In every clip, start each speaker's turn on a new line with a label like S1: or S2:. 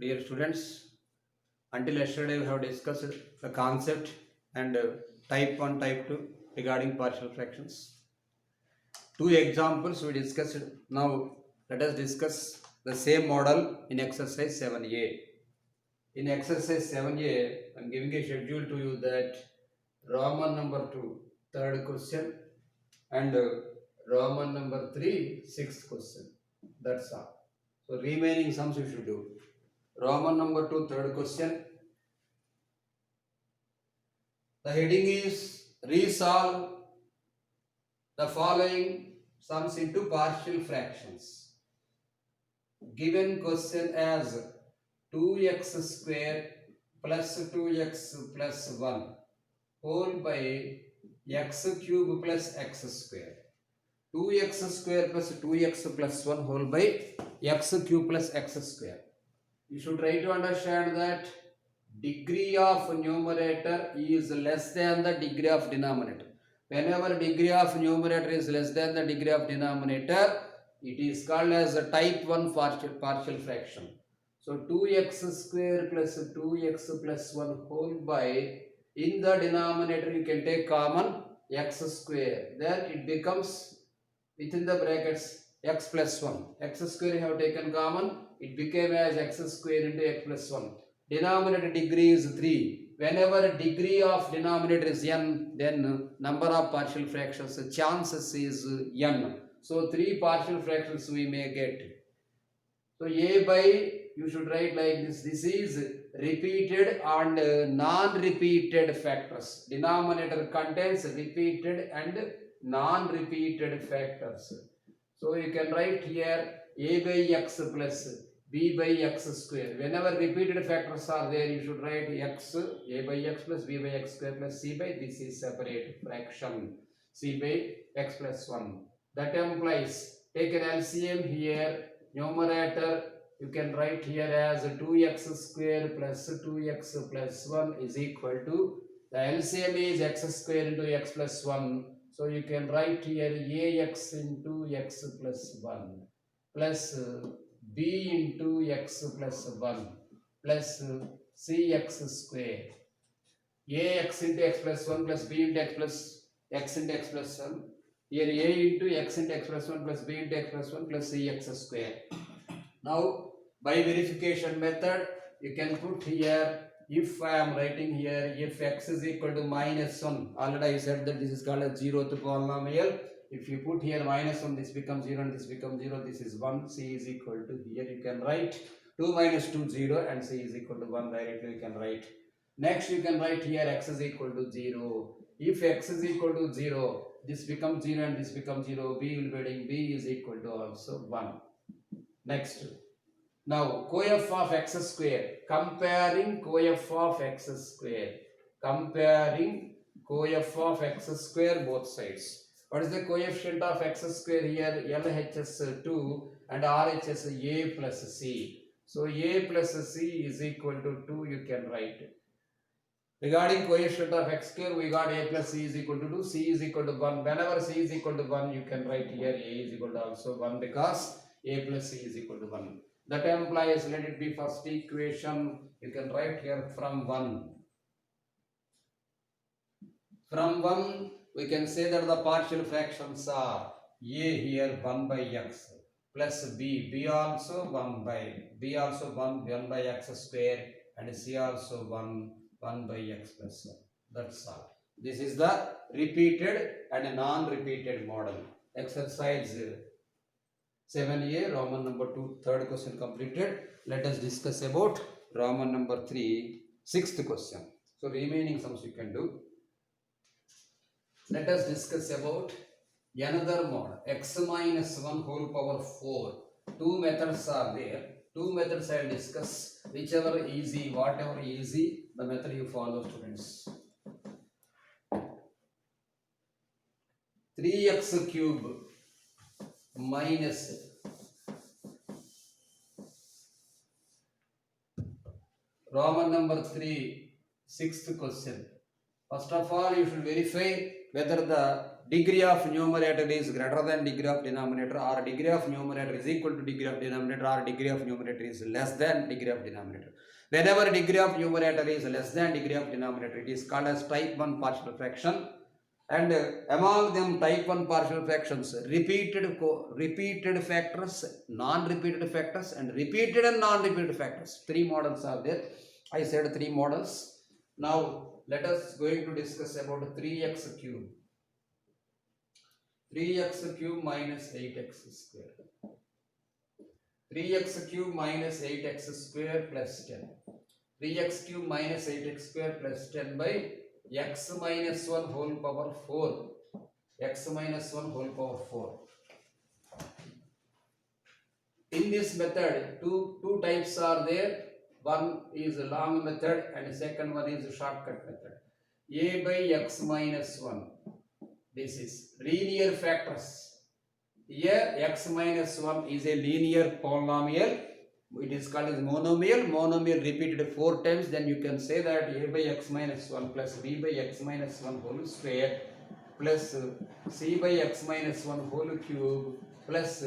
S1: Dear students, until yesterday we have discussed the concept and type 1, type 2 regarding partial fractions. Two examples we discussed. Now let us discuss the same model in exercise 7a. In exercise 7a, I am giving a schedule to you that Roman number 2, third question, and Roman number 3, sixth question. That's all. So remaining sums you should do. Roman number 2, third question. The heading is resolve the following sums into partial fractions. Given question as 2x square plus 2x plus 1 whole by x cube plus x square. 2x square plus 2x plus 1 whole by x cube plus x square. You should try to understand that degree of numerator is less than the degree of denominator. Whenever degree of numerator is less than the degree of denominator, it is called as a type 1 partial fraction. So 2x square plus 2x plus 1 whole by, in the denominator you can take common x square. Then it becomes within the brackets x plus 1. X square you have taken common, it became as x square into x plus 1. Denominator degree is 3. Whenever degree of denominator is n, then number of partial fractions, chances is n. So 3 partial fractions we may get. So a by, you should write like this. This is repeated and non-repeated factors. Denominator contains repeated and non-repeated factors. So you can write here a by x plus b by x square. Whenever repeated factors are there, you should write x, a by x plus b by x square plus c by, this is separate fraction, c by x plus 1. That implies, take an LCM here, numerator you can write here as 2x square plus 2x plus 1 is equal to, the LCM is x square into x plus 1. So you can write here ax into x plus 1 plus b into x plus 1 plus cx square. Ax into x plus 1 plus b into x into x plus 1. Here a into x into x plus 1 plus b into x plus 1 plus cx square. Now by verification method you can put here, if I am writing here, if x is equal to minus 1, already I said that this is called a zeroth polynomial. If you put here minus 1, this becomes 0 and this becomes 0, this is 1, c is equal to, here you can write 2 minus 2 0 and c is equal to 1, directly you can write. Next you can write here x is equal to 0. If x is equal to 0, this becomes 0 and this becomes 0, b will be getting b is equal to also 1. Next. Now, coef of x square, comparing coef of x square, comparing coef of x square both sides. What is the coefficient of x square here? LHS 2 and RHS a plus c. So, a plus c is equal to 2, you can write. Regarding coefficient of x square, we got a plus c is equal to 2, c is equal to 1. Whenever c is equal to 1, you can write here a is equal to also 1 because a plus c is equal to 1. That implies, let it be first equation, you can write here from 1. From 1, we can say that the partial fractions are a here 1 by x plus b also 1 by x square and c also 1 by x plus 1. That's all. This is the repeated and non-repeated model. Exercise 7a, Roman number 2, third question completed. Let us discuss about Roman number 3, sixth question. So remaining sums you can do. Let us discuss about another model, x minus 1 whole power 4. Two methods are there. Two methods I will discuss. Whichever easy, whatever easy, the method you follow, students. 3x cube minus Roman number 3, sixth question. First of all, you should verify whether the degree of numerator is greater than degree of denominator, or degree of numerator is equal to degree of denominator, or degree of numerator is less than degree of denominator. Whenever degree of numerator is less than degree of denominator, it is called as type 1 partial fraction. And among them type 1 partial fractions, repeated factors, non-repeated factors, and repeated and non-repeated factors. Three models are there. I said three models. Now let us going to discuss about 3x cube. 3x cube minus 8x square. 3x cube minus 8x square plus 10. 3x cube minus 8x square plus 10 by x minus 1 whole power 4. X minus 1 whole power 4. In this method, two types are there. One is a long method and second one is a shortcut method. A by x minus 1. This is linear factors. Here x minus 1 is a linear polynomial. It is called as monomial. Monomial repeated 4 times. Then you can say that a by x minus 1 plus b by x minus 1 whole square plus c by x minus 1 whole cube plus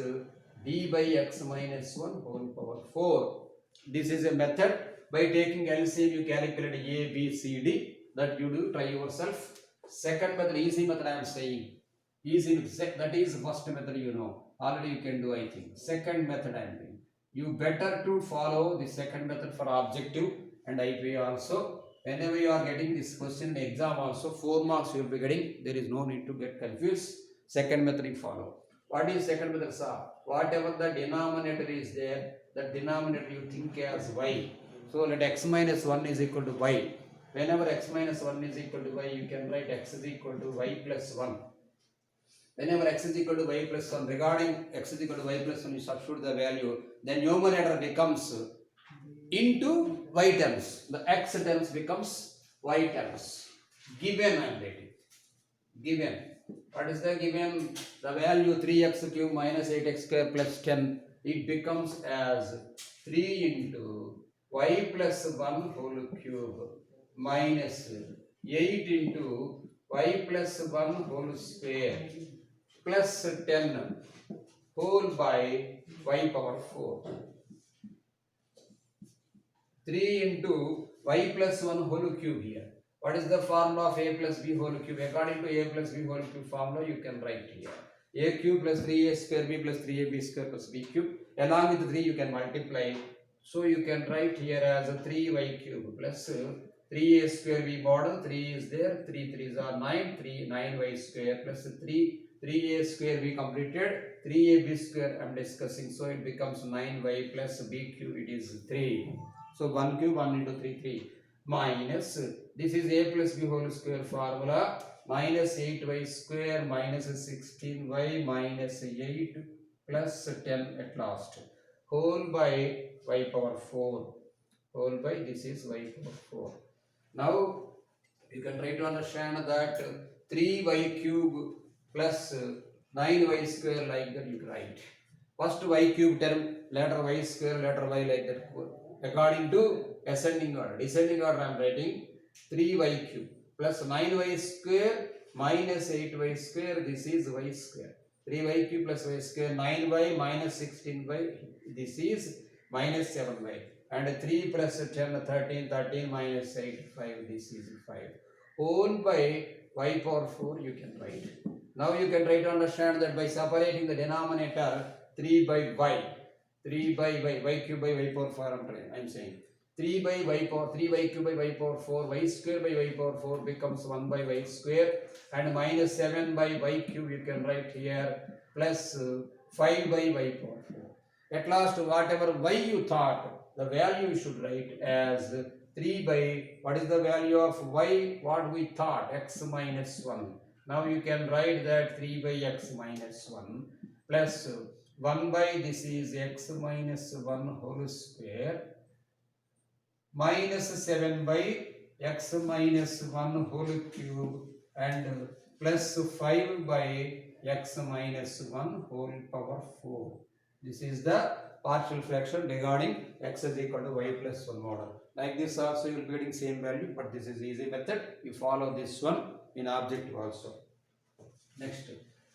S1: d by x minus 1 whole power 4. This is a method. By taking LCM you calculate a, b, c, d. That you do, try yourself. Second method, easy method I am saying. Easy, that is first method you know. Already you can do, I think. Second method I am doing. You better to follow the second method for objective and IP also. Whenever you are getting this question in exam also, 4 marks you will be getting. There is no need to get confused. Second method you follow. What is second method, sir? Whatever the denominator is there, that denominator you think as y. So let x minus 1 is equal to y. Whenever x minus 1 is equal to y, you can write x is equal to y plus 1. Whenever x is equal to y plus 1, regarding x is equal to y plus 1, you substitute the value, then numerator becomes into y terms. The x terms becomes y terms. Given I am writing. Given. What is the given? The value 3x cube minus 8x square plus 10. It becomes as 3 into y plus 1 whole cube minus 8 into y plus 1 whole square plus 10 whole by y power 4. 3 into y plus 1 whole cube here. What is the formula of a plus b whole cube? According to a plus b whole cube formula, you can write here. A cube plus 3a square b plus 3ab square plus b cube. Along with 3 you can multiply. So you can write here as a 3y cube plus 3a square b model. 3 is there. 3 3s are 9. 9y square plus 3a square we completed. 3ab square I am discussing. So it becomes 9y plus b cube. It is 3. So 1 cube 1 into 3 3 minus this is a plus b whole square formula. Minus 8y square minus 16y minus 8 plus 10 at last. Whole by y power 4. Whole by this is y power 4. Now you can try to understand that 3y cube plus 9y square like that you write. First y cube term, later y square, later y like that. According to ascending order. Descending order I am writing 3y cube plus 9y square minus 8y square. This is y square. 3y cube plus y square. 9y minus 16y. This is minus 7y. And 3 plus 10, 13, 13 minus 8, 5. This is 5. Whole by y power 4 you can write. Now you can try to understand that by separating the denominator 3 by y. 3 by y cube by y power 4 I am saying. 3 by y power 3y cube by y power 4 y square by y power 4 becomes 1 by y square, and minus 7 by y cube you can write here plus 5 by y power 4. At last whatever y you thought, the value you should write as 3 by what is the value of y, what we thought, x minus 1. Now you can write that 3 by x minus 1 plus 1 by this is x minus 1 whole square minus 7 by x minus 1 whole cube and plus 5 by x minus 1 whole power 4. This is the partial fraction regarding x is equal to y plus 1 model. Like this also you will be getting same value, but this is easy method. You follow this one in objective also. Next,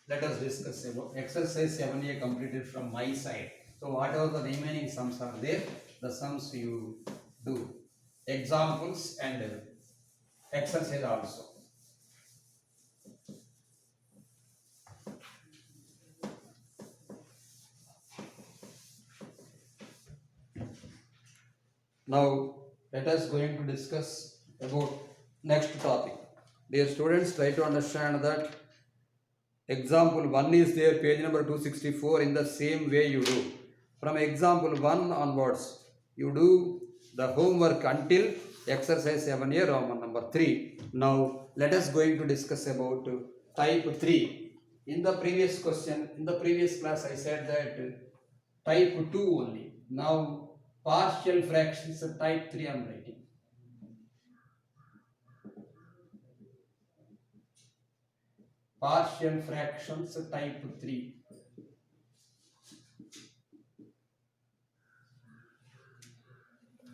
S1: let us discuss about exercise 7A completed from my side. So whatever the remaining sums are there, the sums you do. Examples and exercise also. Now let us going to discuss about next topic. Dear students, try to understand that example 1 is there, page number 264. In the same way you do. From example 1 onwards, you do the homework until exercise 7A Roman number 3. Now let us going to discuss about type 3. In the previous question, in the previous class I said that type 2 only. Now partial fractions type 3 I am writing. Partial fractions type 3.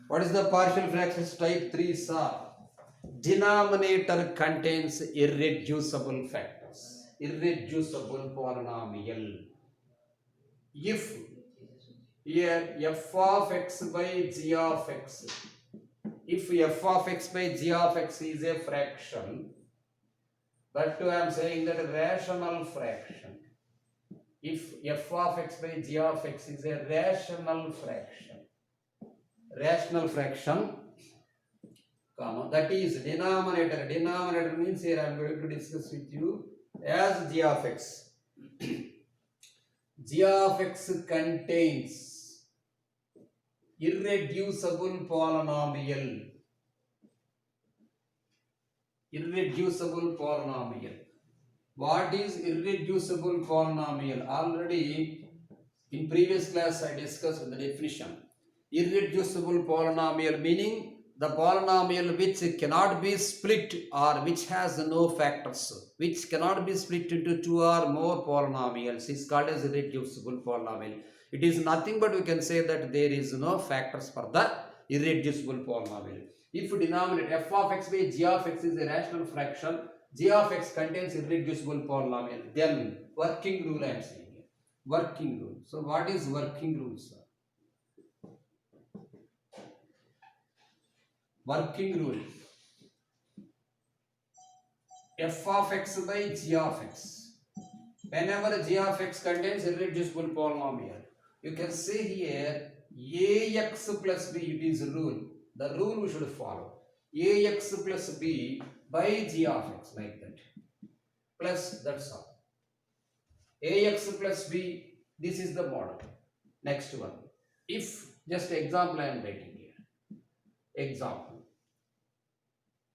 S1: What is the partial fractions type 3 sir? Denominator contains irreducible factors, irreducible polynomial. If here f of x by g of x, if f of x by g of x is a fraction, but I am saying that a rational fraction. If f of x by g of x is a rational fraction, comma, that is denominator. Denominator means here I am going to discuss with you as g of x. G of x contains irreducible polynomial. Irreducible polynomial. What is irreducible polynomial? Already in previous class I discussed the definition. Irreducible polynomial meaning the polynomial which cannot be split or which has no factors, which cannot be split into two or more polynomials is called as irreducible polynomial. It is nothing but we can say that there is no factors for the irreducible polynomial. If denominator f of x by g of x is a rational fraction, g of x contains irreducible polynomial, then working rule I am saying here. Working rule. So what is working rule, sir? Working rule. F of x by g of x. Whenever g of x contains irreducible polynomial, you can say here ax plus b, it is a rule. The rule we should follow. Ax plus b by g of x, like that. Plus, that's all. Ax plus b, this is the model. Next one. If, just example I am writing here. Example.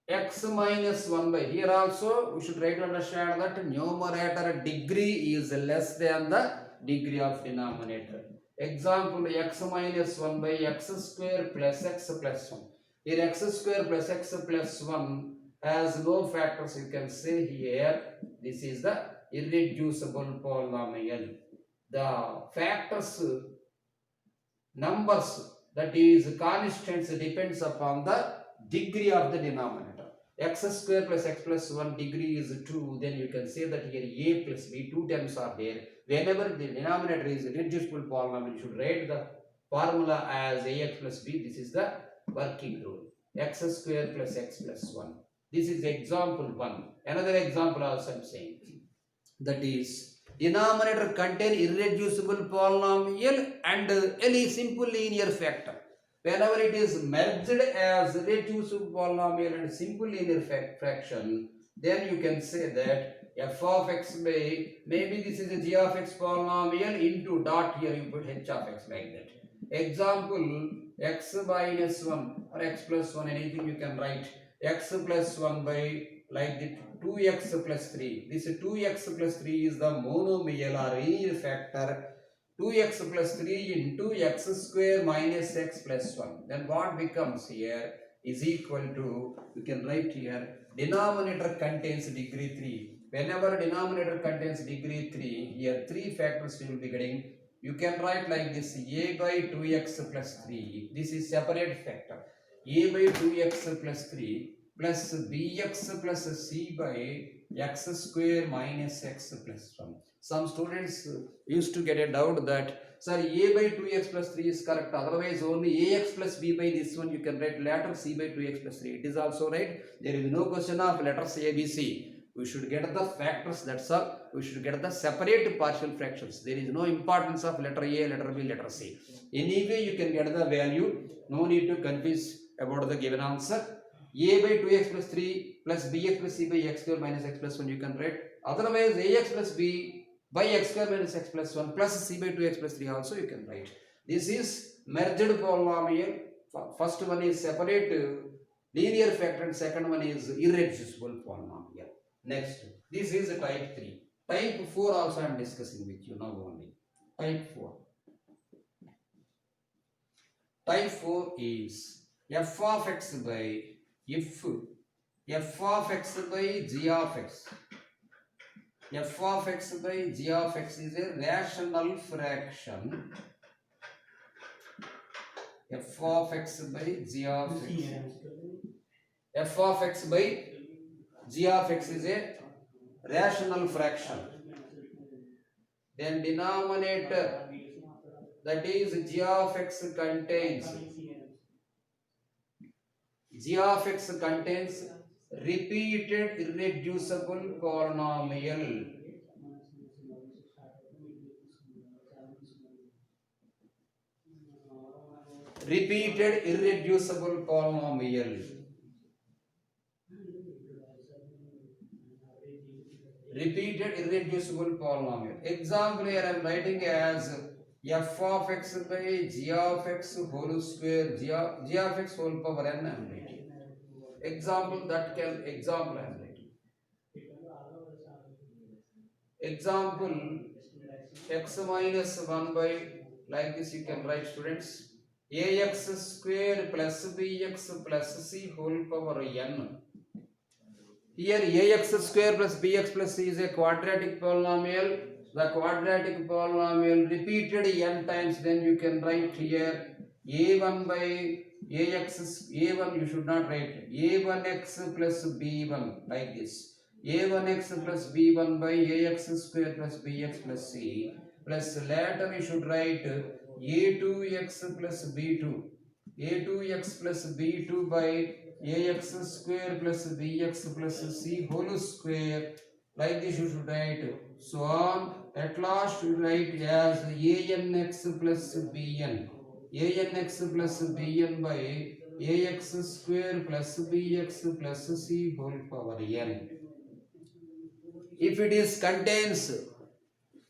S1: X minus 1 by, here also we should try to understand that numerator degree is less than the degree of denominator. Example, x minus 1 by x square plus x plus 1. Here x square plus x plus 1 has no factors. You can say here this is the irreducible polynomial. The factors, numbers, that is constants, depends upon the degree of the denominator. X square plus x plus 1 degree is 2, then you can say that here a plus b, two terms are there. Whenever the denominator is irreducible polynomial, you should write the formula as ax plus b. This is the working rule. X square plus x plus 1. This is example 1. Another example also I am saying. That is, denominator contain irreducible polynomial and a simple linear factor. Whenever it is merged as irreducible polynomial and simple linear fraction, then you can say that f of x by, maybe this is a g of x polynomial into dot, here you put h of x, like that. Example, x minus 1 or x plus 1, anything you can write. X plus 1 by, like the 2x plus 3. This 2x plus 3 is the monomial or linear factor. 2x plus 3 into x square minus x plus 1. Then what becomes here is equal to, you can write here, denominator contains degree 3. Whenever denominator contains degree 3, here 3 factors we will be getting. You can write like this, a by 2x plus 3. This is separate factor. A by 2x plus 3 plus bx plus c by x square minus x plus 1. Some students used to get a doubt that, sir, a by 2x plus 3 is correct, otherwise only ax plus b by this one you can write later c by 2x plus 3. It is also right. There is no question of letters a, b, c. We should get the factors, that's all. We should get the separate partial fractions. There is no importance of letter a, letter b, letter c. Anyway, you can get the value. No need to confuse about the given answer. A by 2x plus 3 plus bx plus c by x square minus x plus 1 you can write. Otherwise, ax plus b by x square minus x plus 1 plus c by 2x plus 3 also you can write. This is merged polynomial. First one is separate linear factor and second one is irreducible polynomial. Next, this is type 3. Type 4 also I am discussing with you now only. Type 4. Type 4 is f of x by if f of x by g of x. F of x by g of x is a rational fraction. F of x by g of x. F of x by g of x is a rational fraction. Then denominator, that is g of x contains repeated irreducible polynomial. Repeated irreducible polynomial. Repeated irreducible polynomial. Example here I am writing as f of x by g of x whole square, g of x whole power n I am writing. Example that can, example I am writing. Example x minus 1 by, like this you can write, students. Ax square plus bx plus c whole power n. Here ax square plus bx plus c is a quadratic polynomial. The quadratic polynomial repeated n times, then you can write here a1 by ax, a1 you should not write, a1x plus b1 like this. a1x plus b1 by ax square plus bx plus c, plus later you should write a2x plus b2, a2x plus b2 by ax square plus bx plus c whole square, like this you should write. So on, at last you write as anx plus bn, anx plus bn by ax square plus bx plus c whole power n. If it is contains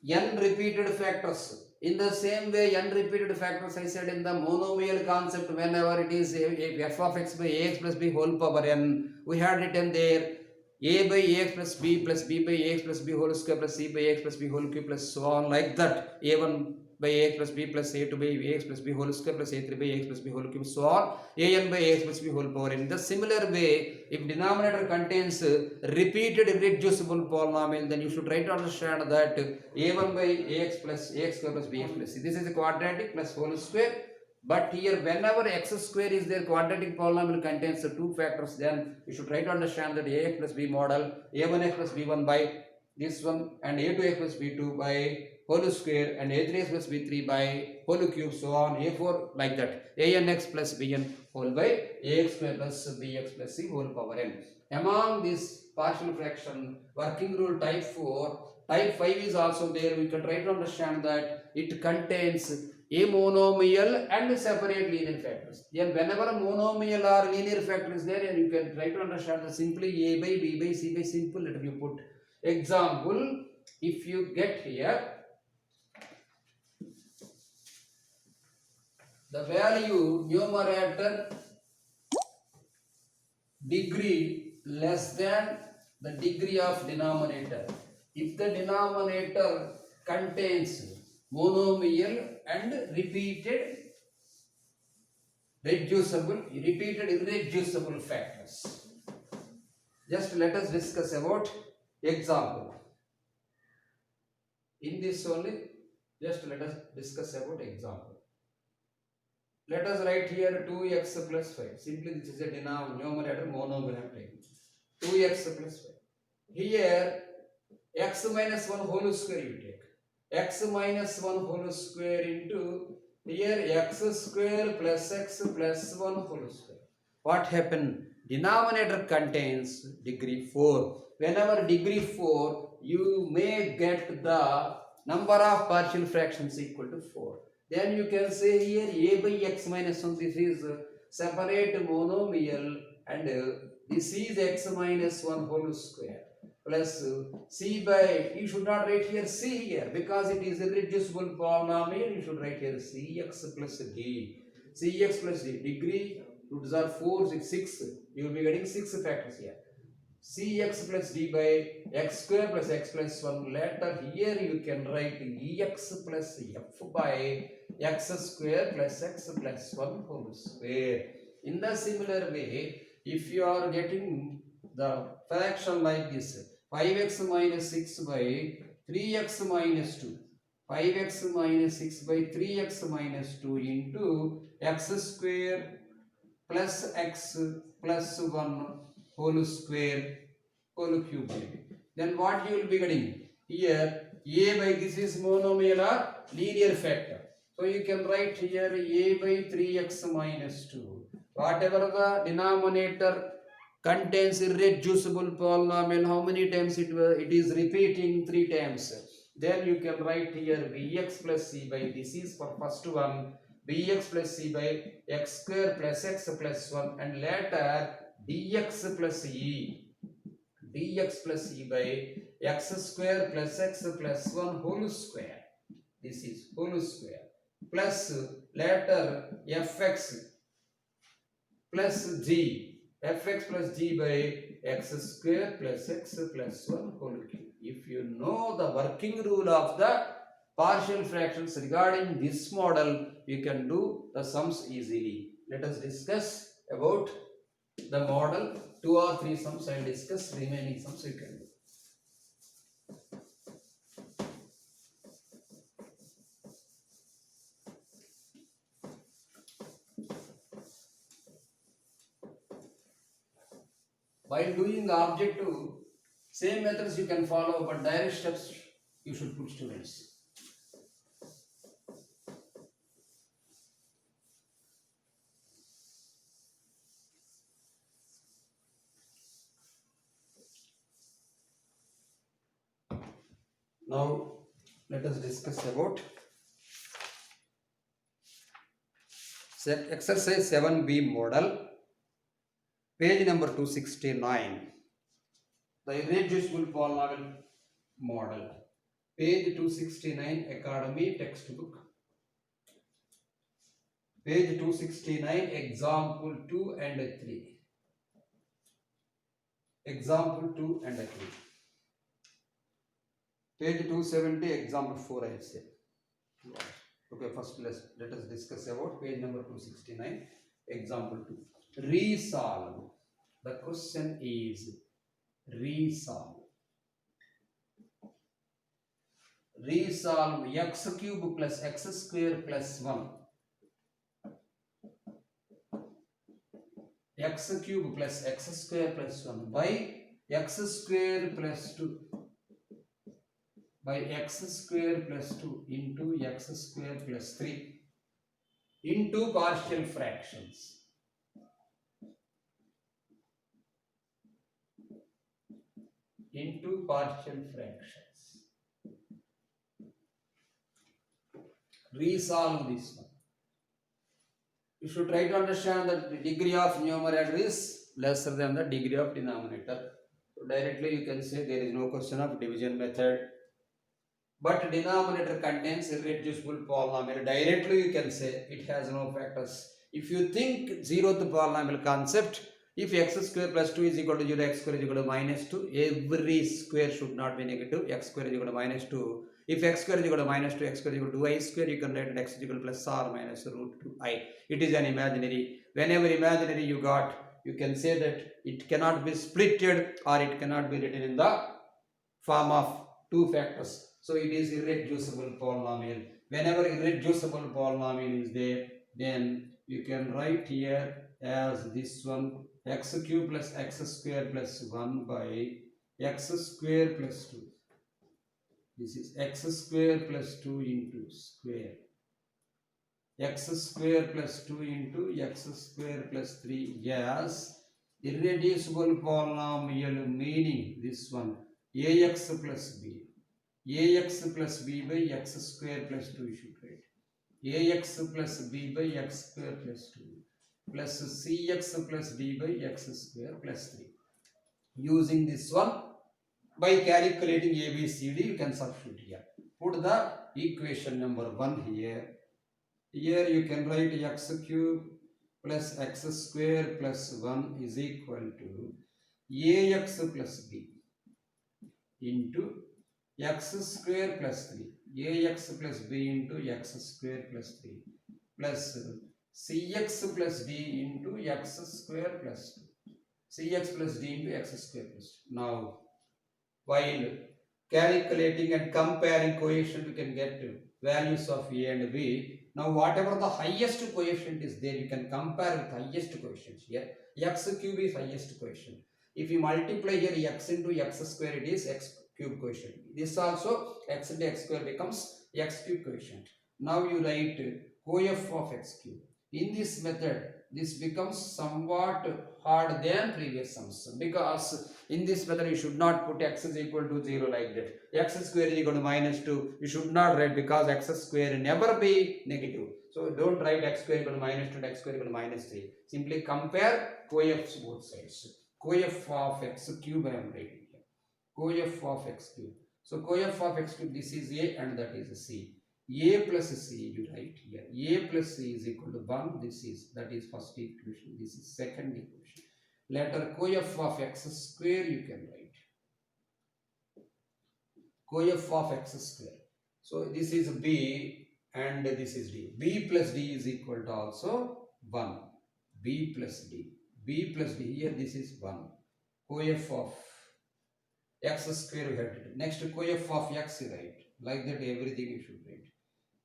S1: n repeated factors, in the same way n repeated factors I said in the monomial concept, whenever it is f of x by ax plus b whole power n, we had written there a by ax plus b by ax plus b whole square plus c by ax plus b whole cube plus so on, like that. A1 by ax plus b plus a2 by ax plus b whole square plus a3 by ax plus b whole cube so on, an by ax plus b whole power n. In the similar way, if denominator contains repeated irreducible polynomial, then you should try to understand that a1 by ax plus ax square plus bx plus c. This is a quadratic plus whole square. But here, whenever x square is there, quadratic polynomial contains two factors, then you should try to understand that ax plus b model, a1x plus b1 by this one, and a2x plus b2 by whole square, and a3x plus b3 by whole cube, so on, a4 like that, anx plus bn whole by ax square plus bx plus c whole power n. Among this partial fraction, working rule type 4, type 5 is also there. We can try to understand that it contains a monomial and separate linear factors. Then whenever a monomial or linear factor is there, and you can try to understand that simply a by b by c by simple letter you put. Example, if you get here the value numerator degree less than the degree of denominator, if the denominator contains monomial and repeated irreducible factors. Just let us discuss about example. In this only, just let us discuss about example. Let us write here 2x plus 5. Simply this is a numerator monomial I am taking. 2x plus 5. Here x minus 1 whole square you take. X minus 1 whole square into here x square plus x plus 1 whole square. What happened? Denominator contains degree 4. Whenever degree 4, you may get the number of partial fractions equal to 4. Then you can say here a by x minus 1, this is separate monomial, and this is x minus 1 whole square plus c by, you should not write here c here because it is irreducible polynomial. You should write here cx plus d. Cx plus d, degree roots are 4, 6. You will be getting 6 factors here. Cx plus d by x square plus x plus 1. Later here you can write ex plus f by x square plus x plus 1 whole square. In the similar way, if you are getting the fraction like this, 5x minus 6 by 3x minus 2. 5x minus 6 by 3x minus 2 into x square plus x plus 1 whole square whole cube. Then what you will be getting? Here a by, this is monomial or linear factor. So you can write here a by 3x minus 2. Whatever the denominator contains irreducible polynomial, how many times it is repeating? 3 times. Then you can write here bx plus c by, this is for first one, bx plus c by x square plus x plus 1, and later dx plus e, dx plus e by x square plus x plus 1 whole square. This is whole square plus later fx plus g, fx plus g by x square plus x plus 1 whole cube. If you know the working rule of the partial fractions regarding this model, you can do the sums easily. Let us discuss about the model. 2 or 3 sums I will discuss, remaining sums you can do. While doing the objective, same methods you can follow, but direct steps you should put, students. Now let us discuss about exercise 7b model, page number 269. The irreducible polynomial model, page 269, Academy textbook, page 269, example 2 and 3. Example 2 and 3. Page 270, example 4 I will say. Okay, first let us discuss about page number 269, example 2. Resolve. The question is resolve. Resolve x cube plus x square plus 1. X cube plus x square plus 1 by x square plus 2 by x square plus 2 into x square plus 3 into partial fractions. Into partial fractions. Resolve this one. You should try to understand that the degree of numerator is lesser than the degree of denominator. So directly you can say there is no question of division method. But denominator contains irreducible polynomial. Directly you can say it has no factors. If you think zeroth polynomial concept, if x square plus 2 is equal to 0, x square is equal to minus 2, every square should not be negative. X square is equal to minus 2. If x square is equal to minus 2, x square is equal to 2i square, you can write x is equal to plus or minus root 2i. It is an imaginary. Whenever imaginary you got, you can say that it cannot be splitted or it cannot be written in the form of 2 factors. So it is irreducible polynomial. Whenever irreducible polynomial is there, then you can write here as this one, x cube plus x square plus 1 by x square plus 2. This is x square plus 2 into square. X square plus 2 into x square plus 3. Yes, irreducible polynomial, meaning this one, ax plus b. Ax plus b by x square plus 2 you should write. Ax plus b by x square plus 2 plus cx plus d by x square plus 3. Using this one, by calculating ABCD, you can substitute here. Put the equation number 1 here. Here you can write x cube plus x square plus 1 is equal to ax plus b into x square plus 3. Ax plus b into x square plus 3 plus cx plus d into x square plus 2. Cx plus d into x square plus 2. Now, while calculating and comparing coefficient, we can get values of a and b. Now, whatever the highest coefficient is there, you can compare with highest coefficient here. X cube is highest coefficient. If you multiply here x into x square, it is x cube coefficient. This also x into x square becomes x cube coefficient. Now you write coef of x cube. In this method, this becomes somewhat hard than previous sums, because in this method you should not put x is equal to 0 like that. X square is equal to minus 2. You should not write, because x square never be negative. So don't write x square equal to minus 2 and x square equal to minus 3. Simply compare coefs both sides. Coef of x cube I am writing here. Coef of x cube. So coef of x cube, this is a and that is c. A plus c you write here. A plus c is equal to 1. That is first equation. This is second equation. Later coef of x square you can write. Coef of x square. So this is b and this is d. B plus d is equal to also 1. B plus d. B plus d, here this is 1. Coef of x square we have to do. Next coef of x you write. Like that everything you should write.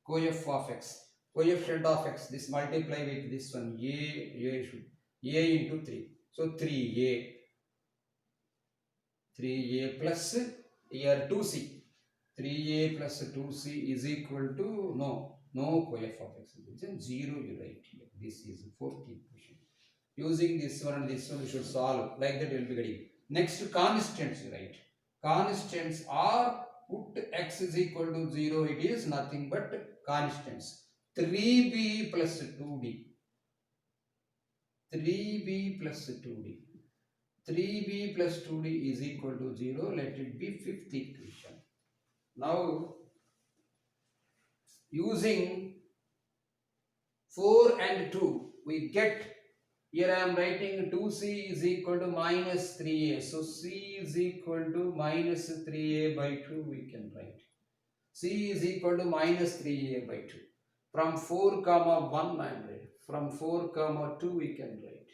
S1: Coef of x. Coefficient of x. This multiply with this one. A into 3. So 3a. 3a plus here 2c. 3a plus 2c is equal to no coef of x. Then 0 you write here. This is the fourth equation. Using this one and this one, you should solve. Like that you will be getting. Next constants you write. Constants are, put x is equal to 0. It is nothing but constants. 3b plus 2d. 3b plus 2d. 3b plus 2d is equal to 0. Let it be fifth equation. Now, using 4 and 2, we get, here I am writing 2c is equal to minus 3a. So, c is equal to minus 3a by 2 we can write. C is equal to minus 3a by 2. From 4 comma 1 I am writing. From 4 comma 2 we can write.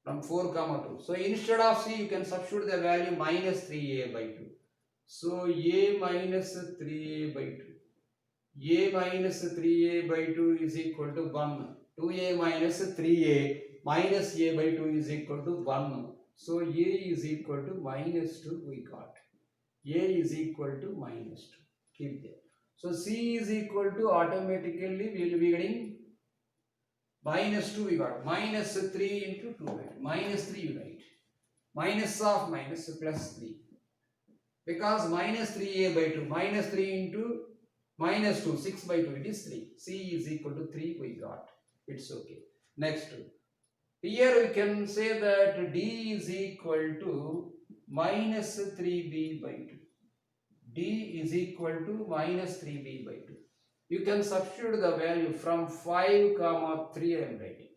S1: From 4 comma 2. So, instead of c you can substitute the value minus 3a by 2. So, a minus 3a by 2. A minus 3a by 2 is equal to 1. 2a minus 3a minus a by 2 is equal to 1. So, a is equal to minus 2 we got. A is equal to minus 2. Keep there. So, c is equal to, automatically we will be getting minus 2 we got. Minus 3 into 2. Minus 3 you write. Minus of minus plus 3. Because minus 3a by 2. Minus 3 into minus 2. 6 by 2. It is 3. C is equal to 3 we got. It's okay. Next. Here we can say that d is equal to minus 3b by 2. D is equal to minus 3b by 2. You can substitute the value from 5 comma 3 I am writing.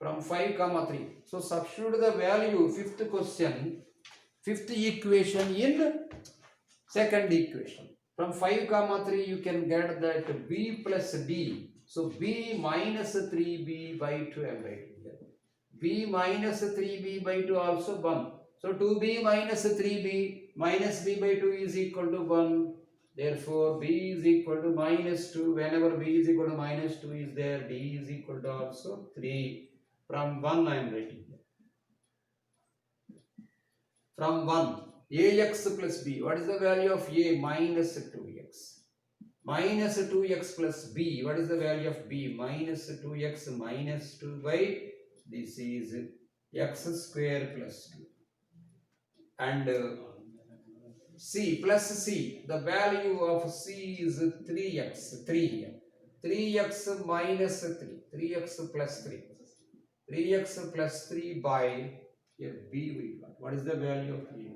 S1: From 5 comma 3. So substitute the value, fifth question, fifth equation in second equation. From 5 comma 3 you can get that b plus d. So b minus 3b by 2 I am writing here. B minus 3b by 2 also 1. So 2b minus 3b minus b by 2 is equal to 1. Therefore, b is equal to minus 2. Whenever b is equal to minus 2 is there, d is equal to also 3. From 1 I am writing here. From 1, ax plus b. What is the value of a? Minus 2x. Minus 2x plus b. What is the value of b? Minus 2x minus 2 by, this is x square plus 2. And c plus c. The value of c is 3x. 3 here. 3x minus 3. 3x plus 3. 3x plus 3 by, here b we got. What is the value of b?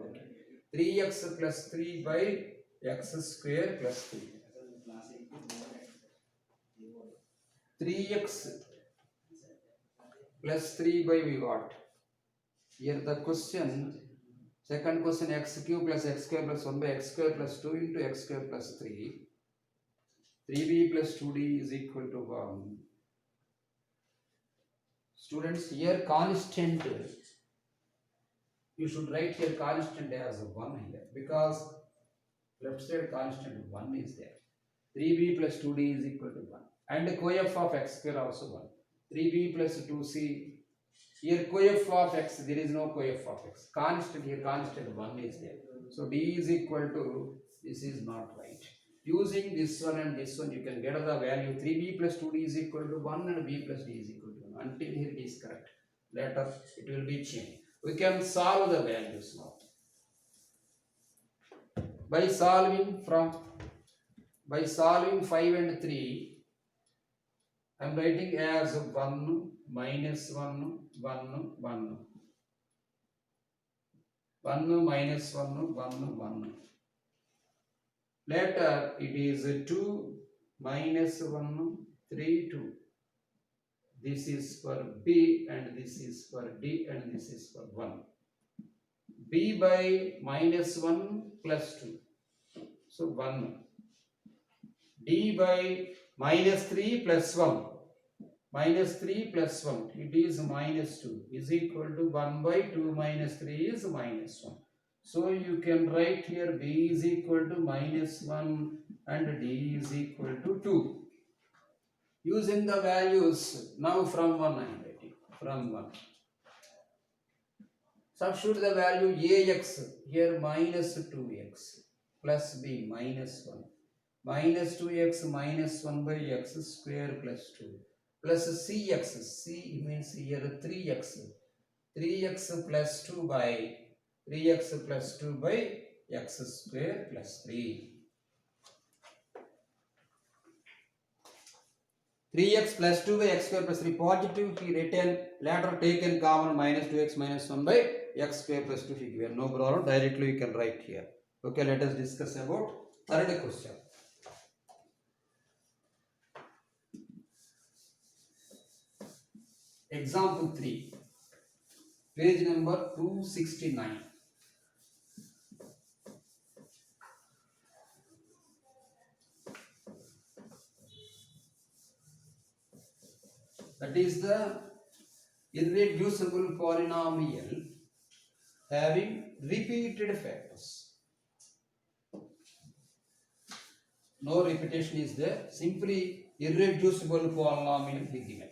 S1: 3x plus 3 by x square plus 3. 3x plus 3 by we got. Here the question, second question, x cube plus x square plus 1 by x square plus 2 into x square plus 3. 3b plus 2d is equal to 1. Students, here constant, you should write here constant as 1 here, because left side constant 1 is there. 3b plus 2d is equal to 1. And the coef of x square also 1. 3b plus 2c. Here coef of x, there is no coef of x. Constant, here constant 1 is there. So d is equal to, this is not right. Using this one and this one, you can get the value 3b plus 2d is equal to 1 and b plus d is equal to 1. Until here it is correct. Later it will be changed. We can solve the values now. By solving 5 and 3, I am writing as 1 minus 1 1 1. 1 minus 1 1 1. Later it is 2 minus 1 3 2. This is for b and this is for d and this is for 1. b by minus 1 plus 2. So 1. d by minus 3 plus 1. Minus 3 plus 1. It is minus 2 is equal to 1 by 2 minus 3 is minus 1. So you can write here b is equal to minus 1 and d is equal to 2. Using the values, now from 1 I am writing. From 1. Substitute the value ax, here minus 2x plus b minus 1. Minus 2x minus 1 by x square plus 2. Plus cx, c means here 3x. 3x plus 2 by 3x plus 2 by x square plus 3. 3x plus 2 by x square plus 3 positive he written, later taken common minus 2x minus 1 by x square plus 2 he given. No problem, directly we can write here. Okay, let us discuss about third question. Example 3, page number 269. That is the irreducible polynomial having repeated factors. No repetition is there, simply irreducible polynomial is given.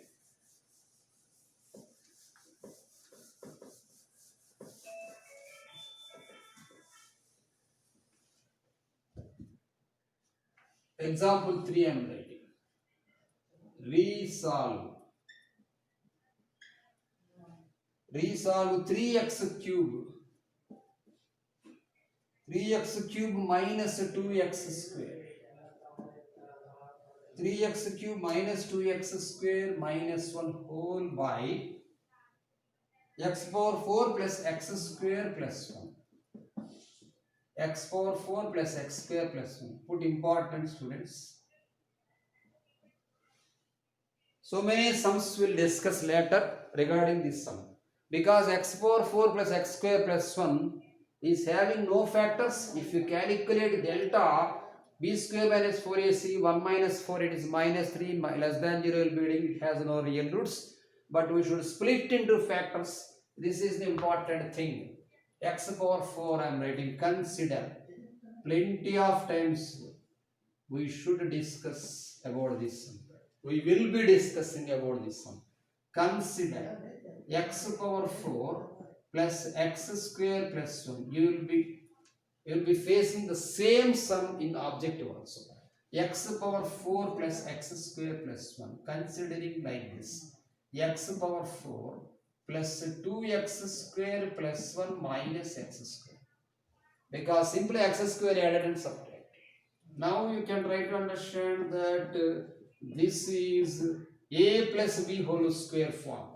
S1: Example 3 I am writing. Resolve 3x cube. 3x cube minus 2x square. 3x cube minus 2x square minus 1 whole by x power 4 plus x square plus 1. X power 4 plus x square plus 1. Put important, students. So many sums will discuss later regarding this sum. Because x power 4 plus x square plus 1 is having no factors. If you calculate delta, b square minus 4ac, 1 minus 4, it is minus 3, less than 0 will be reading, it has no real roots. But we should split into factors. This is the important thing. X power 4 I am writing. Consider plenty of times we should discuss about this sum. We will be discussing about this sum. Consider x power 4 plus x square plus 1. You will be facing the same sum in objective also. X power 4 plus x square plus 1. Considering like this. X power 4 plus 2x square plus 1 minus x square. Because simply x square added and subtracted. Now you can try to understand that this is a plus b whole square form.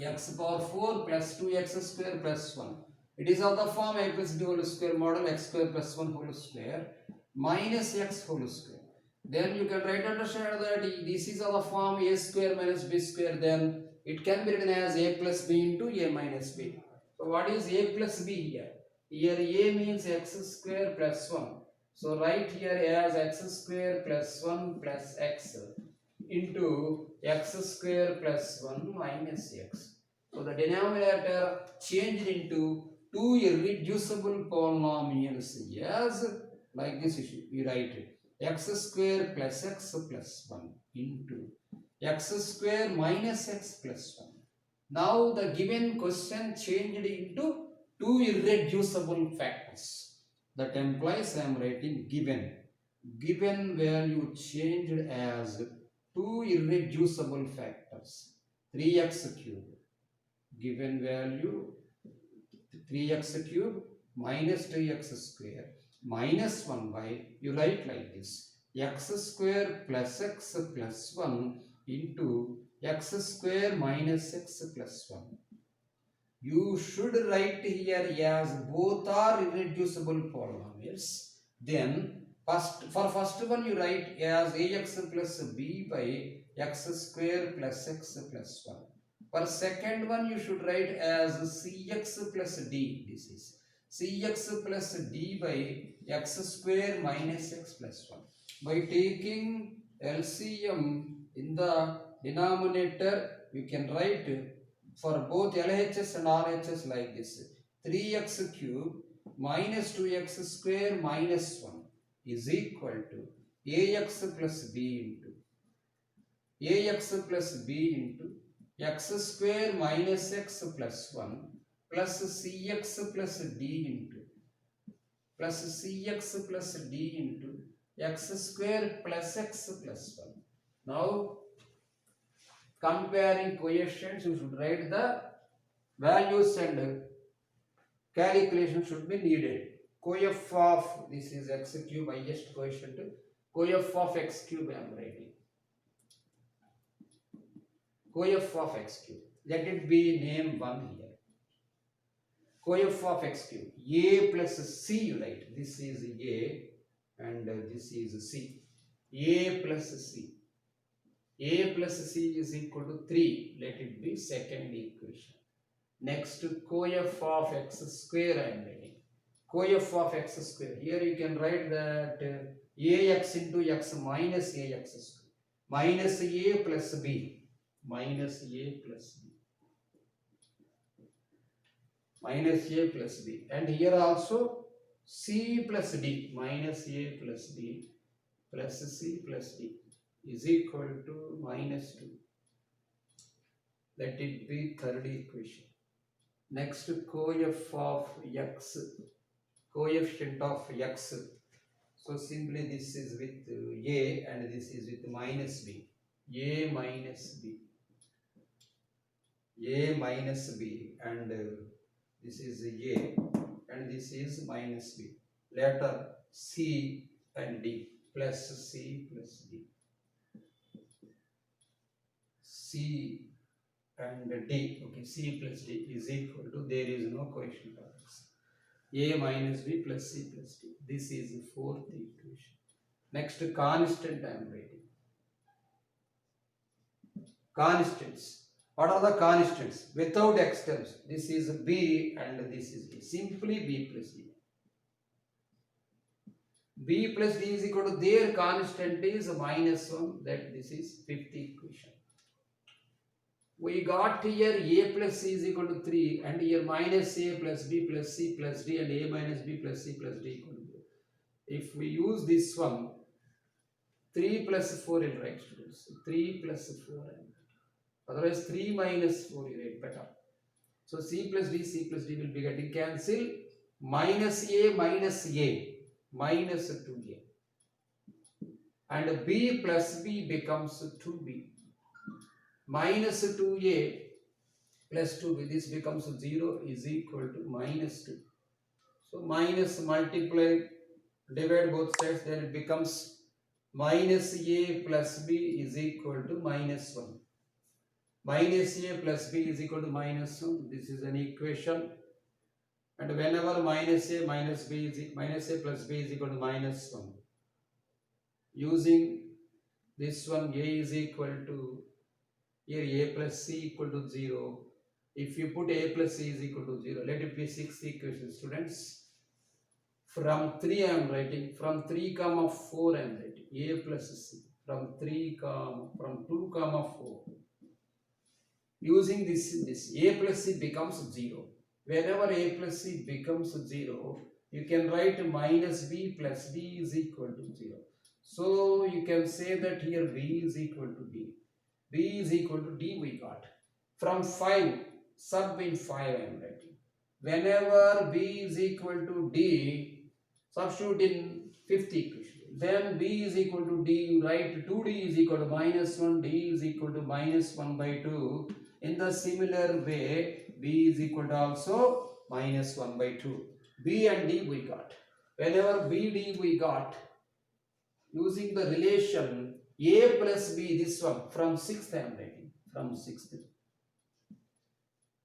S1: X power 4 plus 2x square plus 1. It is of the form a plus b whole square model x square plus 1 whole square minus x whole square. Then you can try to understand that this is of the form a square minus b square. Then it can be written as a plus b into a minus b. So what is a plus b here? Here a means x square plus 1. So write here as x square plus 1 plus x into x square plus 1 minus x. So the denominator changed into two irreducible polynomials. Yes, like this we write it. X square plus x plus 1 into x square minus x plus 1. Now the given question changed into two irreducible factors. That implies I am writing given. Given value changed as two irreducible factors. 3x cube. Given value 3x cube minus 2x square minus 1 by, you write like this, x square plus x plus 1 into x square minus x plus 1. You should write here as both are irreducible polynomials. Then for first one you write as ax plus b by x square plus x plus 1. For second one you should write as cx plus d. This is cx plus d by x square minus x plus 1. By taking LCM in the denominator, you can write for both LHS and RHS like this. 3x cube minus 2x square minus 1 is equal to ax plus b into x square minus x plus 1 plus cx plus d into x square plus x plus 1. Now comparing coefficients, you should write the values and calculation should be needed. Coef of, this is x cube, highest coefficient. Coef of x cube I am writing. Coef of x cube. Let it be name 1 here. Coef of x cube. A plus c you write. This is a and this is c. A plus c. A plus c is equal to 3. Let it be second equation. Next, coef of x square I am writing. Coef of x square. Here you can write that ax into x minus ax square. Minus a plus b. Minus a plus b. Minus a plus b. And here also c plus d. Minus a plus d plus c plus d is equal to minus 2. Let it be third equation. Next, coef of x, coefficient of x. So simply this is with a and this is with minus b. A minus b. A minus b and this is a and this is minus b. Later c and d plus c plus d. C and d, okay, c plus d is equal to, there is no coefficient of x. A minus b plus c plus d. This is the fourth equation. Next, constant I am writing. Constants. What are the constants? Without x terms. This is b and this is d. Simply b plus d. B plus d is equal to, their constant is minus 1. That this is fifth equation. We got here a plus c is equal to 3 and here minus a plus b plus c plus d and a minus b plus c plus d equal to 0. If we use this one, 3 plus 4 will write, students. 3 plus 4. Otherwise 3 minus 4 you write better. So C plus D will be getting cancel. Minus A minus 2A. And B plus B becomes 2B. Minus 2A plus 2B. This becomes 0 is equal to minus 2. So minus multiply, divide both sides, then it becomes minus A plus B is equal to minus 1. Minus A plus B is equal to minus 1. This is an equation. And whenever minus A plus B is equal to minus 1. Using this one, A is equal to, here A plus C equal to 0. If you put A plus C is equal to 0, let it be 6 equations, students. From 3 I am writing, from 3 comma 4 I am writing, A plus C, from 2 comma 4. Using this, A plus C becomes 0. Whenever A plus C becomes 0, you can write minus B plus D is equal to 0. So you can say that here B is equal to D. B is equal to D we got. From 5, sub in 5 I am writing. Whenever B is equal to D, substitute in fifth equation. Then B is equal to D, you write 2D is equal to minus 1, D is equal to minus 1 by 2. In the similar way, B is equal to also minus 1 by 2. B and D we got. Whenever B, D we got, using the relation A plus B, this one, from 6th I am writing, from 6th.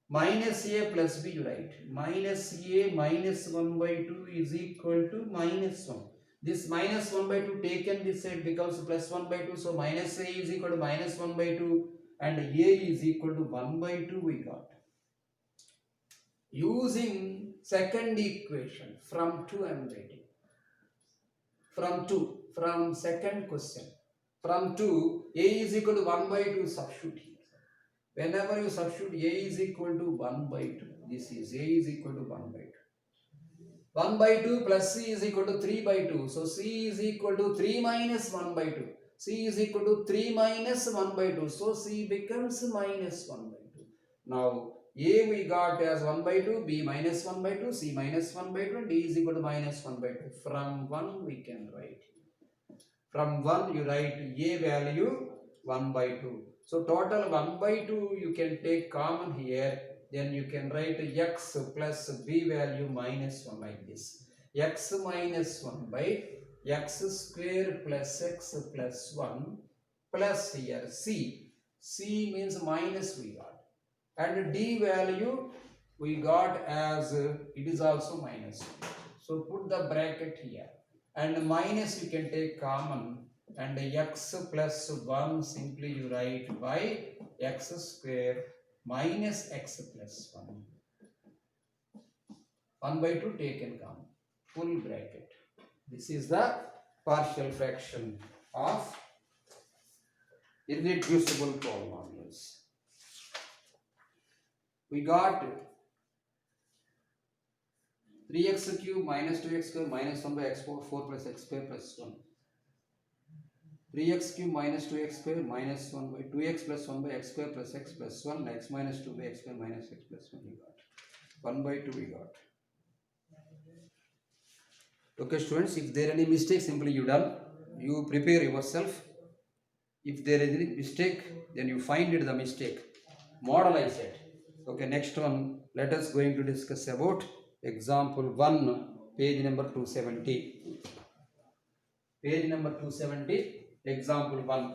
S1: Minus A plus B you write. Minus A minus 1 by 2 is equal to minus 1. This minus 1 by 2 taken this side becomes plus 1 by 2. So minus A is equal to minus 1 by 2 and A is equal to 1 by 2 we got. Using second equation from 2 I am writing. From second question. From 2, A is equal to 1 by 2 substitute here. Whenever you substitute A is equal to 1 by 2, this is A is equal to 1 by 2. 1 by 2 plus C is equal to 3 by 2. So C is equal to 3 minus 1 by 2. C is equal to 3 minus 1 by 2. So C becomes minus 1 by 2. Now A we got as 1 by 2, B minus 1 by 2, C minus 1 by 2, and D is equal to minus 1 by 2. From 1 we can write. From 1 you write A value 1 by 2. So total 1 by 2 you can take common here. Then you can write X plus B value minus 1 like this. X minus 1 by X square plus X plus 1 plus here C. C means minus we got. And D value we got as it is also minus. So put the bracket here. And minus you can take common. And X plus 1 simply you write by X square minus X plus 1. 1 by 2 taken common. Full bracket. This is the partial fraction of irreducible polynomials. We got 3x cube minus 2x square minus 1 by x power 4 plus x square plus 1. 3x cube minus 2x square minus 1 by 2x plus 1 by x square plus x plus 1, x minus 2 by x square minus x plus 1 we got. 1 by 2 we got. Okay students, if there are any mistakes, simply you done. You prepare yourself. If there is any mistake, then you find it the mistake. Modelize it. Okay, next one, let us going to discuss about example 1, page number 270. Page number 270, example 1.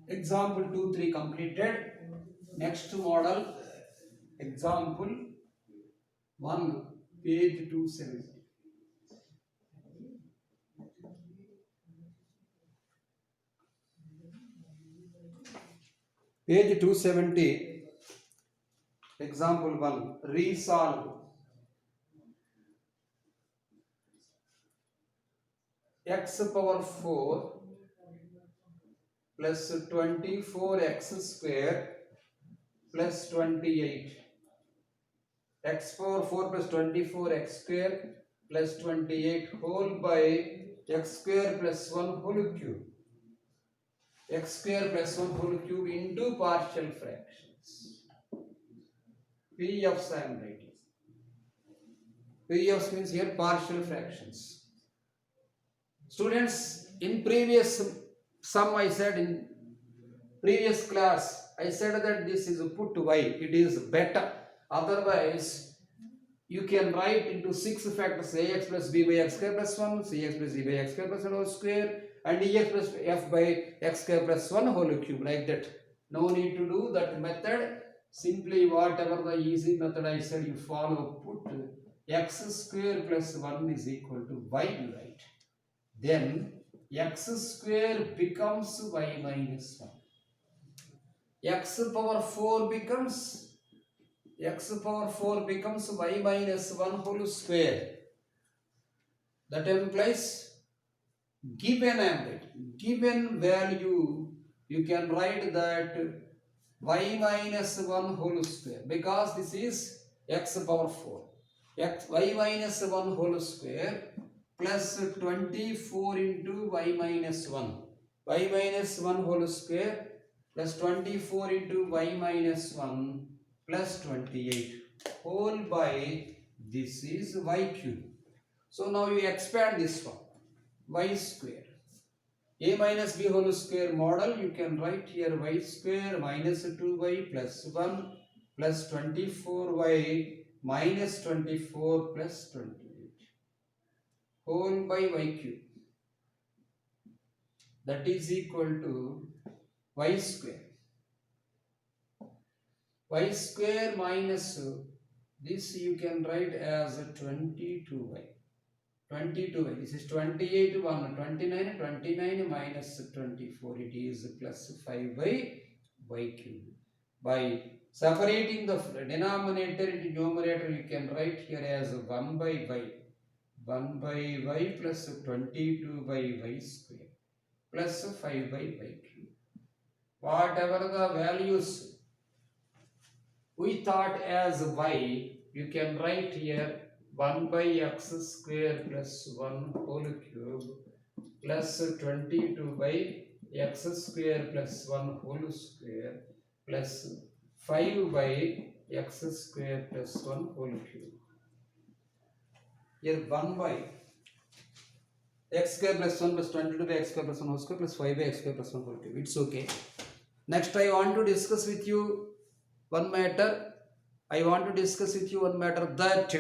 S1: Example 2, 3 completed. Next model, example 1, page 270. Page 270, example 1, resolve x power 4 plus 24x square plus 28. X power 4 plus 24 x square plus 28 whole by x square plus 1 whole cube. X square plus 1 whole cube into partial fractions. PFs I am writing. PFs means here partial fractions. Students, in previous sum I said in previous class, I said that this is put to y. It is better. Otherwise, you can write into 6 factors: ax plus b by x square plus 1, cx plus d by x square plus 1 whole square, and ex plus f by x square plus 1 whole cube, like that. No need to do that method. Simply whatever the easy method I said you follow, put x square plus 1 is equal to y, you write. Then x square becomes y minus 1. X power 4 becomes y minus 1 whole square. That implies given value, you can write that y minus 1 whole square, because this is x power 4. Y minus 1 whole square plus 24 into y minus 1. Y minus 1 whole square plus 24 into y minus 1 plus 28 whole by this is y cube. So now you expand this one, y square. A minus b whole square model, you can write here y square minus 2y plus 1 plus 24y minus 24 plus 28 whole by y cube. That is equal to y square. Y square minus this you can write as 22y. 22y. This is 28, 1, 29, 29 minus 24. It is plus 5y y cube. By separating the denominator into numerator, you can write here as 1 by y. 1 by y plus 22 by y square plus 5 by y cube. Whatever the values we thought as y, you can write here 1 by x square plus 1 whole cube plus 22 by x square plus 1 whole square plus 5 by x square plus 1 whole cube. Here 1 by x square plus 1 plus 22 by x square plus 1 whole square plus 5 by x square plus 1 whole cube. It's okay. Next I want to discuss with you one matter. That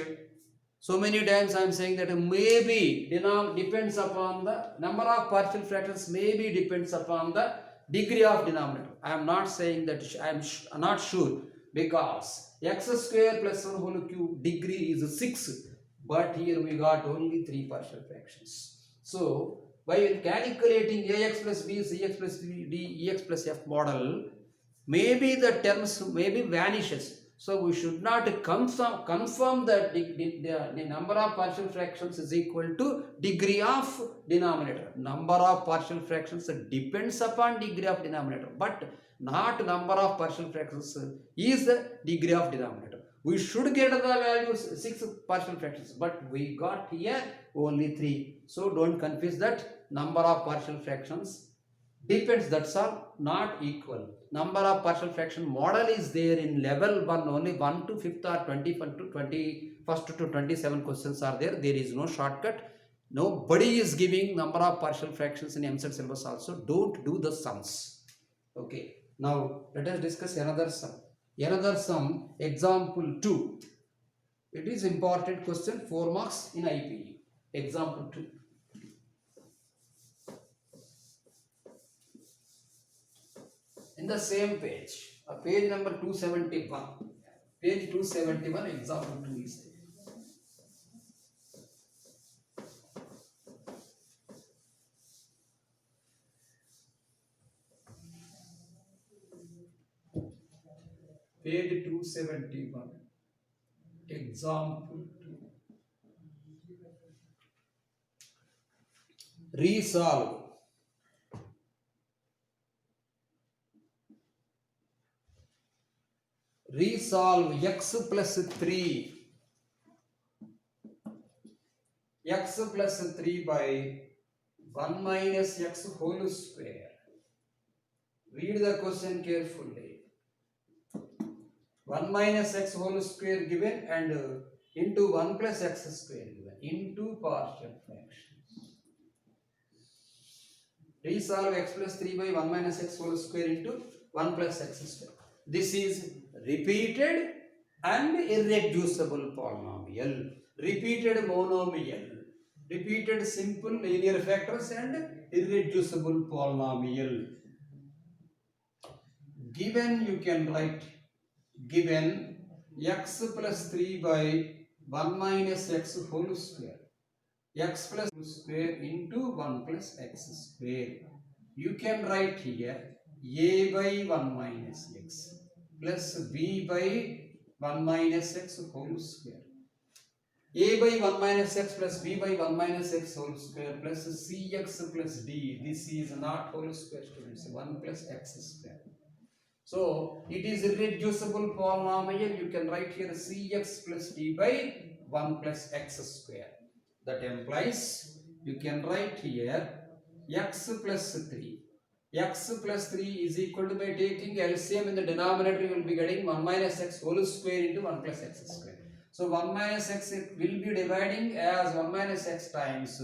S1: so many times I am saying that maybe depends upon the number of partial fractions, maybe depends upon the degree of denominator. I am not saying that, I am not sure, because x square plus 1 whole cube degree is 6, but here we got only 3 partial fractions. So by calculating ax plus b, cx plus d, ex plus f model, maybe the terms maybe vanishes. So we should not confirm that the number of partial fractions is equal to degree of denominator. Number of partial fractions depends upon degree of denominator, but not number of partial fractions is the degree of denominator. We should get the values 6 partial fractions, but we got here only 3. So don't confuse that. Number of partial fractions depends, that's all, not equal. Number of partial fraction model is there in level 1, only 1 to 5th or 21 to 21st to 27 questions are there. There is no shortcut. Nobody is giving number of partial fractions in EAMCET syllabus also. Don't do the sums. Okay. Now let us discuss another sum. Another sum, example 2. It is important question, 4 marks in IPE. Example 2. In the same page, page number 271. Page 271, example 2 is there. page 271. Example 2. Resolve. Resolve x plus 3. X plus 3 by 1 minus x whole square. Read the question carefully. 1 minus x whole square given and into 1 plus x square given into partial fractions. Resolve x plus 3 by 1 minus x whole square into 1 plus x square. This is repeated and irreducible polynomial, repeated monomial, repeated simple linear factors and irreducible polynomial. Given, you can write given x plus 3 by 1 minus x whole square, x plus square into 1 plus x square. You can write here a by 1 minus x plus b by 1 minus x whole square. A by 1 minus x plus b by 1 minus x whole square plus cx plus d. This is not whole square, students. 1 plus x square. So it is irreducible polynomial. You can write here cx plus d by 1 plus x square. That implies you can write here x plus 3. X plus 3 is equal to, by taking LCM in the denominator, you will be getting 1 minus x whole square into 1 plus x square. So 1 minus x will be dividing as 1 minus x times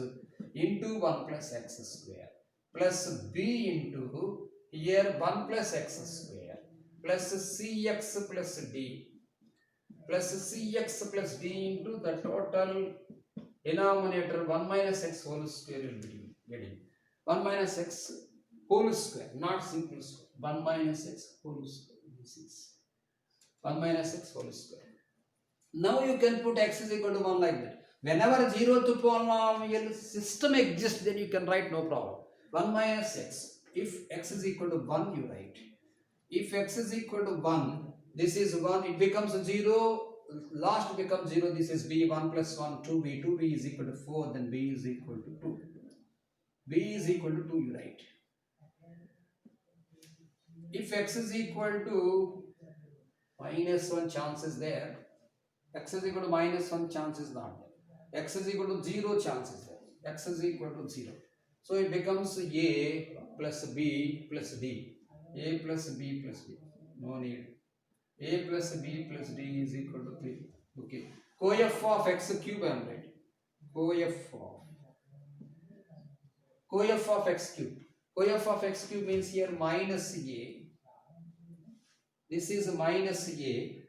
S1: into 1 plus x square plus b into here 1 plus x square plus cx plus d plus cx plus d into the total denominator 1 minus x whole square will be getting 1 minus x whole square, not simple square. 1 minus x whole square. This is 1 minus x whole square. Now you can put x is equal to 1 like that. Whenever 0th polynomial system exists, then you can write no problem. 1 minus x. If x is equal to 1, you write. If x is equal to 1, this is 1, it becomes 0. Last becomes 0. This is b, 1 plus 1, 2b. 2b is equal to 4, then b is equal to 2. b is equal to 2, you write. If x is equal to minus 1, chance is there. X is equal to minus 1, chance is not there. X is equal to 0, chance is there. X is equal to 0. So it becomes a plus b plus d. A plus b plus d. No need. A plus b plus d is equal to 3. Okay. Coef of x cube I am writing. Coef of x cube. Coef of x cube means here minus a. This is minus a.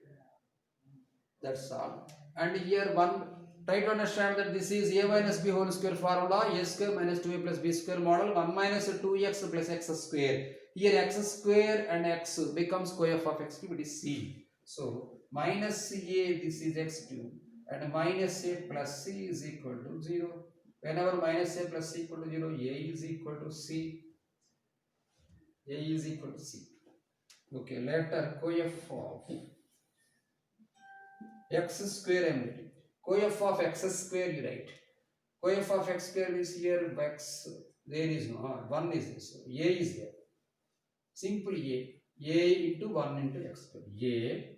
S1: That's all. And here one, try to understand that this is a minus b whole square formula, a square minus 2a plus b square model, 1 minus 2x plus x square. Here x square and x becomes coef of x cube, it is c. So minus a, this is x cube, and minus a plus c is equal to 0. Whenever minus a plus c equal to 0, a is equal to c. A is equal to c. Okay, later coef of x square I am writing. Coef of x square you write. Coef of x square is here x. There is no 1 is this. So a is there. Simple a. A into 1 into x square. A.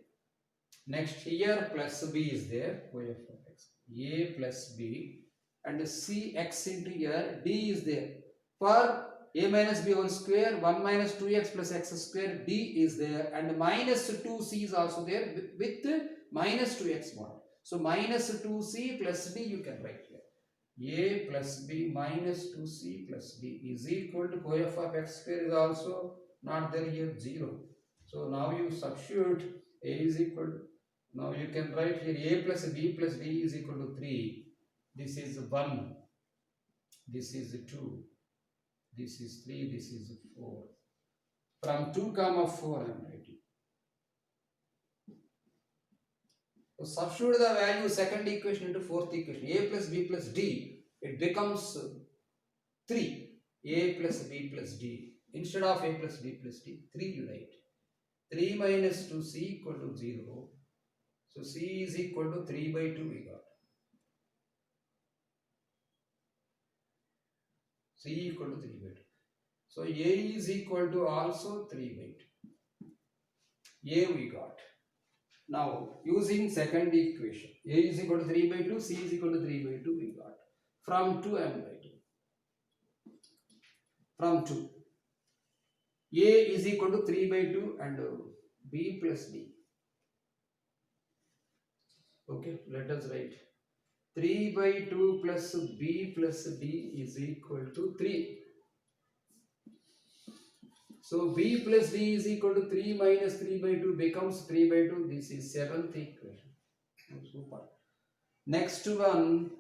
S1: Next here plus b is there. Coef of x. A plus b and c x into here. D is there. For a minus b whole square, 1 minus 2x plus x square, d is there, and minus 2c is also there with minus 2x model. So minus 2c plus d you can write here. A plus b minus 2c plus d is equal to coef of x square is also not there here, 0. So now you substitute a is equal to, now you can write here a plus b plus d is equal to 3. This is 1. This is 2. This is 3, this is 4. From 2 comma 4 I am writing. So substitute the value second equation into fourth equation. A plus b plus d, it becomes 3. A plus b plus d. Instead of a plus b plus d, 3 you write. 3 minus 2, c equal to 0. So c is equal to 3 by 2 we got. C equal to 3 by 2. So A is equal to also 3 by 2. A we got. Now using second equation, A is equal to 3 by 2, C is equal to 3 by 2 we got. From 2 I am writing. From 2. A is equal to 3 by 2 and B plus D. Okay, let us write. 3 by 2 plus B plus D is equal to 3. So B plus D is equal to 3 minus 3 by 2 becomes 3 by 2. This is seventh equation. Super. Next one,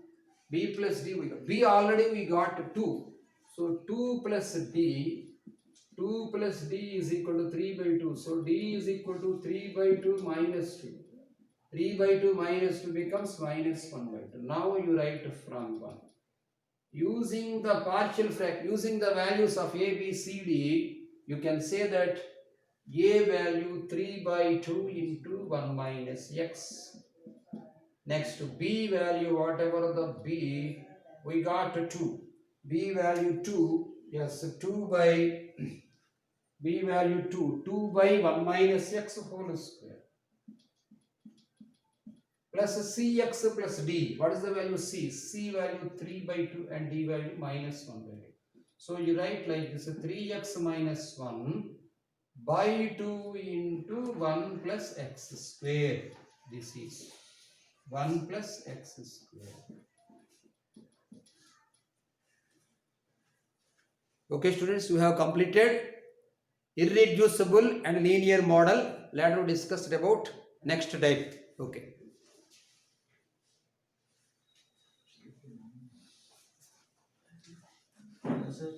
S1: B plus D we got. B already we got 2. So 2 plus D is equal to 3 by 2. So D is equal to 3 by 2 minus 2. 3 by 2 minus 2 becomes minus 1 by 2. Now you write from 1. Using the partial fraction, using the values of A, B, C, D, you can say that A value 3 by 2 into 1 minus x. Next to B value, whatever the B, we got 2. B value 2, yes, 2 by, B value 2, 2 by 1 minus x whole square. Plus Cx plus D. What is the value C? C value 3 by 2 and D value minus 1 by 2. So you write like this, 3x minus 1 by 2 into 1 plus x square. This is 1 plus x square. Okay students, we have completed irreducible and linear model. Later we discussed about next type. Okay. Yes, sir.